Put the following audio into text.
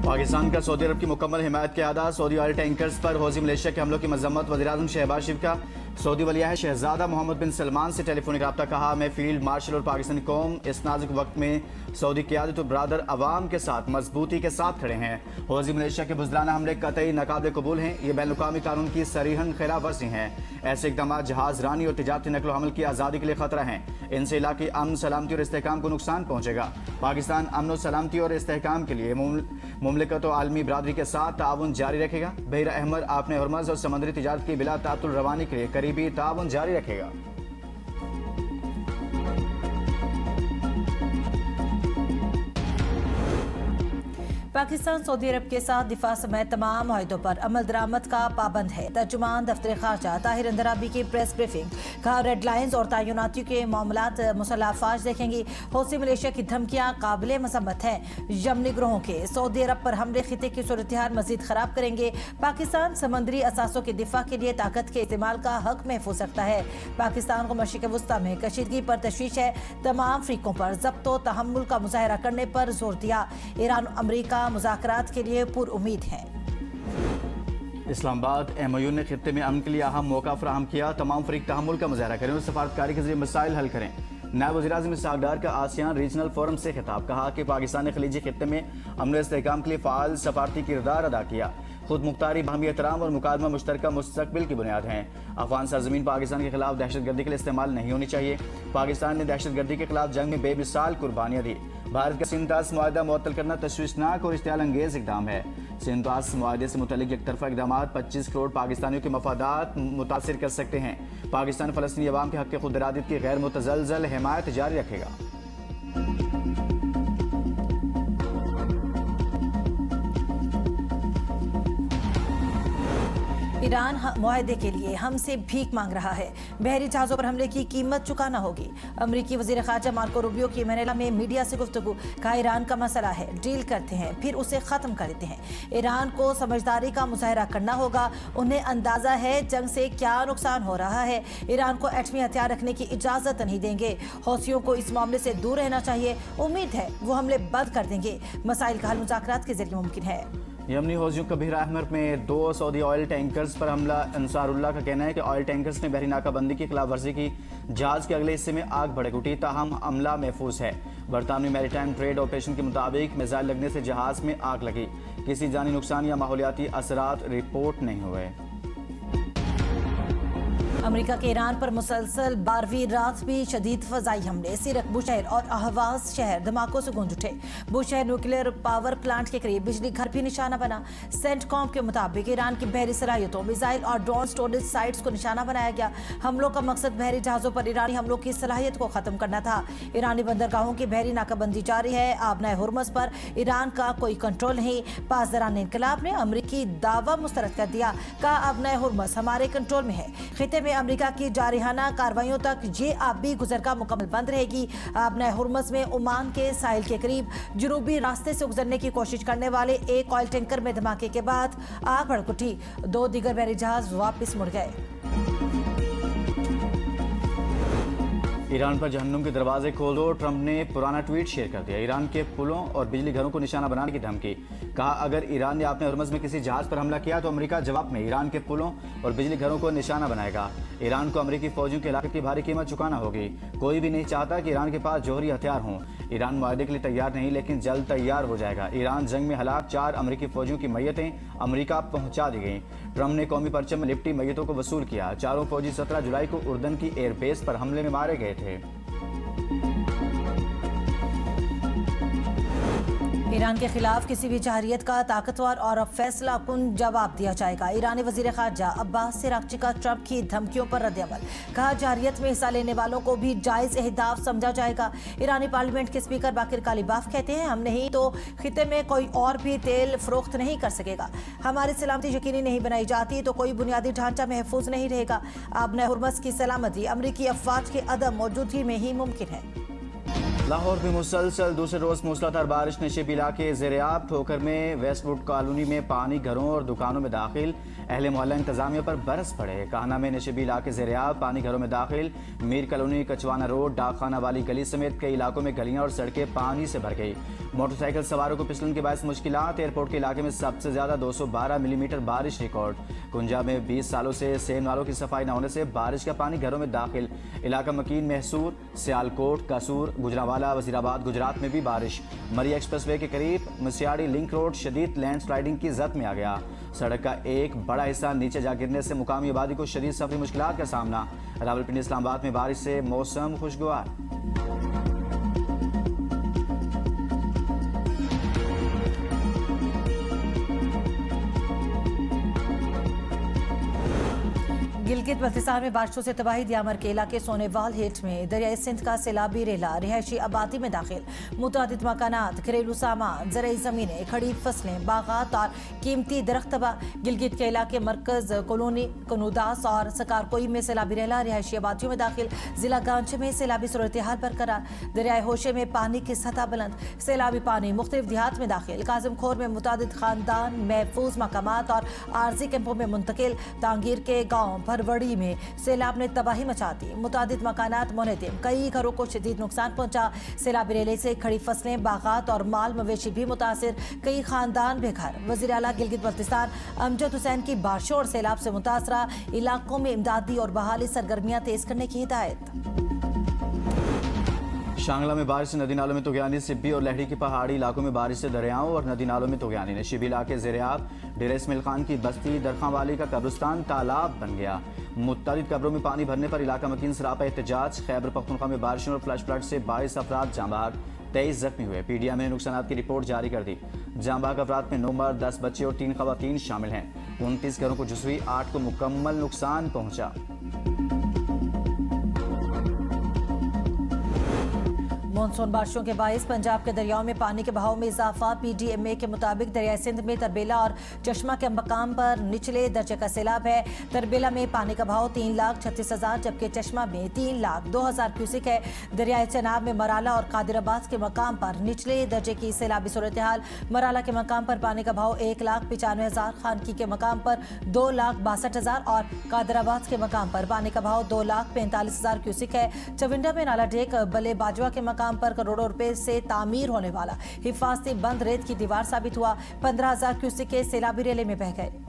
पाकिस्तान का सऊदी अरब की मुकम्मल हिमायत के अदा सऊदी ऑयल टैंकर्स पर हौजी मलेशिया के हमलों की मजम्मत। वज़ीर-ए-आज़म शहबाज शरीफ का सऊदी वलिया शहजादा मोहम्मद बिन सलमान से टेलीफोनिक रब्ता। कहा, मैं फील्ड मार्शल और पाकिस्तानी कौम इस नाजुक वक्त में सऊदी क़यादत और बरादर अवाम के साथ मजबूती के साथ खड़े हैं। हौजी मलेशिया के बुज़दिलाना हमले कतई नाकाबिल कबूल हैं। ये बैनुल-अक़वामी कानून की सरीहन खिलाफ वर्जी हैं। ऐसे इक़दाम जहाज़ रानी और तिजारती नकल हमल की आज़ादी के लिए खतरा हैं। इनसे इलाक़ी अमन सलामती और इस्तेहकाम को नुकसान पहुँचेगा। पाकिस्तान अमन सलामती और इस्तेहकाम के लिए मुमलिकत और आलमी बरादरी के साथ ताउन जारी रखेगा। बहर अहमर आपने हुर्मज़ और समंदरी तिजारत की बिला तातुल रवानी के लिए करीबी ताउन जारी रखेगा। पाकिस्तान सऊदी अरब के साथ दिफा समेत तमाम मुआहिदों पर अमल दरामद का पाबंद है। तर्जुमान दफ्तर खारजा ताहिर अंदराबी की प्रेस ब्रीफिंग। कहा, रेड लाइन्स और तयनातियों के मामलात मुसल्लह अफवाज देखेंगी। हौसी मलेशिया की धमकियां काबिल मसम्मत हैं। यमनी ग्रोहों के सऊदी अरब पर हमले खिते की सूरत हाल मजीद खराब करेंगे। पाकिस्तान समंदरी असासों के दिफा के लिए ताकत के इस्तेमाल का हक महफूज रखता है। पाकिस्तान को मशरिक़ वस्ता में कशीदगी पर तशवीश है। तमाम फ़रीकों पर ज़ब्त व तहम्मुल का मुज़ाहरा करने पर जोर दिया। ईरान और अमरीका मुज़ाकरात के लिए पुरउम्मीद है। इस्लामाबाद MOU ने खित्ते में अमन के लिए अहम मौका फराहम किया। तमाम फरीक तहम्मुल का मुज़ाहरा करें और सफारतकारी के जरिए मसाइल हल करें। नायब वज़ीर-ए-आज़म इसहाक़ डार का आसियान रीजनल फोरम से खिताब। कहा कि पाकिस्तान ने खलीजी खित्ते में अमन और इस्तेहकाम के लिए फ़ाल सफारती किरदार अदा किया। खुद मुख्तारी, बाहमी एहतराम और मुकादमा मुश्तरका मुस्तक़बिल की बुनियाद हैं। अफ़गान सरज़मीन पाकिस्तान के खिलाफ दहशतगर्दी के लिए इस्तेमाल नहीं होनी चाहिए। पाकिस्तान ने दहशतगर्दी के खिलाफ जंग में बेमिसाल कुर्बानियाँ दी। भारत का सिंध-तास मुआहदा मुअत्तल करना तशवीशनाक और इश्तियाल अंगेज़ इक़दाम है। सिंध-तास मुआहदे से मुतल्लिक़ एकतरफ़ा इक़दाम 25 करोड़ पाकिस्तानियों के मफादात मुतासिर कर सकते हैं। पाकिस्तान फ़लस्तीनी अवाम के हक़ खुद इरादत की गैर मुतज़लज़ल हिमायत जारी रखेगा। ईरान मुआहदे के लिए हमसे भीख मांग रहा है। बहरी जहाज़ों पर हमले की कीमत चुकाना होगी। अमरीकी वज़ीर ख़ारजा मार्को रूबियो की मैनिला में मीडिया से गुफ्तगू। कहा, ईरान का मसला है, डील करते हैं फिर उसे ख़त्म कर देते हैं। ईरान को समझदारी का मुज़ाहरा करना होगा। उन्हें अंदाज़ा है जंग से क्या नुकसान हो रहा है। ईरान को एटमी हथियार रखने की इजाज़त नहीं देंगे। हौसियों को इस मामले से दूर रहना चाहिए। उम्मीद है वो हमले बंद कर देंगे। मसाइल का हल मुज़ाकरात के जरिए मुमकिन है। यमनी हौसियों का बहर अहमर में 2 सऊदी ऑयल टैंकर्स पर हमला। अंसारुल्लाह का कहना है कि ऑयल टैंकर्स ने बहरी नाकाबंदी की खिलाफ वर्जी की। जहाज़ के अगले हिस्से में आग भड़क उठी, ताहम अमला महफूज है। बरतानवी मैरीटाइम ट्रेड ऑपरेशन के मुताबिक मिसाइल लगने से जहाज़ में आग लगी। किसी जानी नुकसान या माहौलियाती असरात रिपोर्ट नहीं हुए। अमेरिका के ईरान पर मुसलसल 12वीं रात भी शदीद फ़ज़ाई हमले। सिरक, बुशहर और अहवाज शहर धमाकों से गूंज उठे। बुशहर न्यूक्लियर पावर प्लांट के करीब बिजली घर भी निशाना बना। सेंटकॉम के मुताबिक ईरान की बहरी सलाहियतों, मिसाइल और ड्रोन स्टोरेज साइट्स को निशाना बनाया गया। हमलों का मकसद बहरी जहाज़ों पर ईरानी हमलों की सलाहियत को ख़त्म करना था। ईरानी बंदरगाहों की बहरी नाकाबंदी जारी है। आबनाए हुर्मज़ पर ईरान का कोई कंट्रोल नहीं। पासदारान इनकलाब ने अमरीकी दावा मुस्तरद कर दिया। कहा, आबनाए हुर्मज़ हमारे कंट्रोल में है। खिते में अमेरिका की जारिहाना कार्रवाइयों तक ये आबी गुजरगाह मुकम्मल बंद रहेगी। आबनाए हुर्मज़ में ओमान के साहिल के करीब जनूबी रास्ते से गुजरने की कोशिश करने वाले एक ऑयल टैंकर में धमाके के बाद आग भड़क उठी। 2 दीगर बहरी जहाज वापस मुड़ गए। ईरान पर जहन्नुम के दरवाजे खोल दो। ट्रंप ने पुराना ट्वीट शेयर कर दिया। ईरान के पुलों और बिजली घरों को निशाना बनाने की धमकी। कहा, अगर ईरान ने आपने हुर्मज़ में किसी जहाज़ पर हमला किया तो अमेरिका जवाब में ईरान के पुलों और बिजली घरों को निशाना बनाएगा। ईरान को अमेरिकी फौजियों के इलाके की भारी कीमत चुकाना होगी। कोई भी नहीं चाहता कि ईरान के पास जौहरी हथियार हों। ईरान मुआहदे के लिए तैयार नहीं, लेकिन जल्द तैयार हो जाएगा। ईरान जंग में हलाक 4 अमेरिकी फौजियों की मैयतें अमेरिका पहुंचा दी गईं। ट्रंप ने कौमी परचम में लिपटी मैयतों को वसूल किया। चारों फौजी 17 जुलाई को उर्दन की एयरबेस पर हमले में मारे गए थे। ईरान के खिलाफ किसी भी जाहिरियत का ताकतवर और फैसला कुन जवाब दिया जाएगा। ईरानी वजीर खारजा अब्बास सिरागची का ट्रंप की धमकियों पर रद्दअमल। कहा, जाहिरियत में हिस्सा लेने वालों को भी जायज़ अहदाफ समझा जाएगा। ईरानी पार्लियामेंट के स्पीकर बाकिर कालीबाफ कहते हैं, हम नहीं तो खिते में कोई और भी तेल फरोख्त नहीं कर सकेगा। हमारी सलामती यकीनी नहीं बनाई जाती तो कोई बुनियादी ढांचा महफूज नहीं रहेगा। आबनाए हुर्मज़ की सलामती अमरीकी अफवाज के अदम मौजूदगी में ही मुमकिन है। लाहौर में मुसलसल दूसरे रोज मूसलाधार बारिश ने शिब इलाके ज़ेर-ए-आब ठोकर में वेस्टवुड कॉलोनी में पानी घरों और दुकानों में दाखिल। अहले मोहल्ला इंतजामिया पर बरस पड़े। काहना में नशिबी इलाके ज़ेर-ए-आब पानी घरों में दाखिल। मीर कॉलोनी, कचवाना रोड, डाकखाना वाली गली समेत कई इलाकों में गलियां और सड़कें पानी से भर गई। मोटरसाइकिल सवारों को फिसलन के बायस मुश्किलात। एयरपोर्ट के इलाके में सबसे ज्यादा 212 मिलीमीटर बारिश रिकॉर्ड। कुंजा में 20 सालों से सेम नालों की सफाई न होने से बारिश का पानी घरों में दाखिल। इलाका मकीन, महसूर, सियालकोट, कसूर, गुजरावाला, वजीराबाद, गुजरात में भी बारिश। मरी एक्सप्रेसवे के करीब मसियाड़ी लिंक रोड शदीद लैंड स्लाइडिंग की जद में आ गया। सड़क का एक बड़ा हिस्सा नीचे जा गिरने से मुकामी आबादी को शदीद सफरी मुश्किलात का सामना। रावलपिंडी, इस्लामाबाद में बारिश से मौसम खुशगवार। गिलगित बल्तिस्तान में बारिशों से तबाही। दियामर के इलाके सोनेवाल हेठ में दरियाई सिंध का सैलाबी रेला रिहायशी आबादी में दाखिल। मुतादिद मकानात, घरेलू सामान, ज़रई ज़मीनें, खड़ी फसलें, बागात और कीमती दरख्त तबाह। गिलगित के इलाके मरकज, कॉलोनी, कनुदास और सकारकोई में सैलाबी रेला रिहायशी आबादियों में दाखिल। जिला गांचे में सैलाबी सूरत हाल बरकरार। दरियाए होशे में पानी की सतह बुलंद। सैलाबी पानी मुख्तलिफ देहात में दाखिल। काजिम खोर में मुतादिद खानदान महफूज मकामात और आर्जी कैंपों में मुंतकिल। तांगीर के गाँव भरवड़ी में सैलाब ने तबाही मचा दी। मुतादिद मकानात मुनहदिम। कई घरों को शदीद नुकसान पहुंचा। सैलाबी रेले से खड़ी फसलें, बागात और माल मवेशी भी मुतासिर। कई खानदान बेघर। वज़ीर आला गिलगित बल्तिस्तान अमजद हुसैन की बारिशों और सैलाब से मुतासरा इलाकों में इमदादी और बहाली सरगर्मियां तेज करने की हिदायत। शांगला में बारिश से नदी नालों में तुगयानी। सिब्बी और लहड़ी की पहाड़ी इलाकों में बारिश से दरियाओं और नदी नालों में तुगयानी। नशीबी इलाके ज़ेर-ए-आब, डेरा इस्माइल खान की बस्ती, दरखां वाली का कब्रिस्तान तालाब बन गया। मुत्तलिद कब्रों में पानी भरने पर इलाका मकीन सरापा एहतजाज। खैबर पख्तूनख्वा में बारिशों और फ्लैश फ्लड से 22 अफराद जाँ बहक, 23 जख्मी हुए। PDM ने नुकसानात की रिपोर्ट जारी कर दी। जाँ बहक अफराद में 9 मर्द, 10 बच्चे और 3 खवातीन शामिल हैं। 29 घरों को जुज़वी, 8 को मुकम्मल नुकसान पहुंचा। मानसून बारिशों के बायस पंजाब के दरियाओं में पानी के बहाव में इजाफा। PDMA के मुताबिक दरियाई सिंध में तरबेला और चश्मा के मकाम पर निचले दर्जे का सैलाब है। तरबेला में पानी का बहाव 3,36,000 जबकि चश्मा में 3,02,000 क्यूसिक है। दरियाई चनाब में मराला और कादिराबाद के मकाम पर निचले दर्जे की सैलाबी सूरत हाल। मराला के मकाम पर पानी का बहाव 1,95,000, खानकी के मकाम पर 2,62,000 और कादिराबाद के मकाम पर पानी का बहाव 2,45,000 क्यूसिक है। चविंडा में नाला ढेक बले बाजवा के मकाम पर करोड़ों रुपए से तामीर होने वाला हिफाजती बंद रेत की दीवार साबित हुआ। 15,000 क्यूसिक के सैलाबी रेले में बह गए।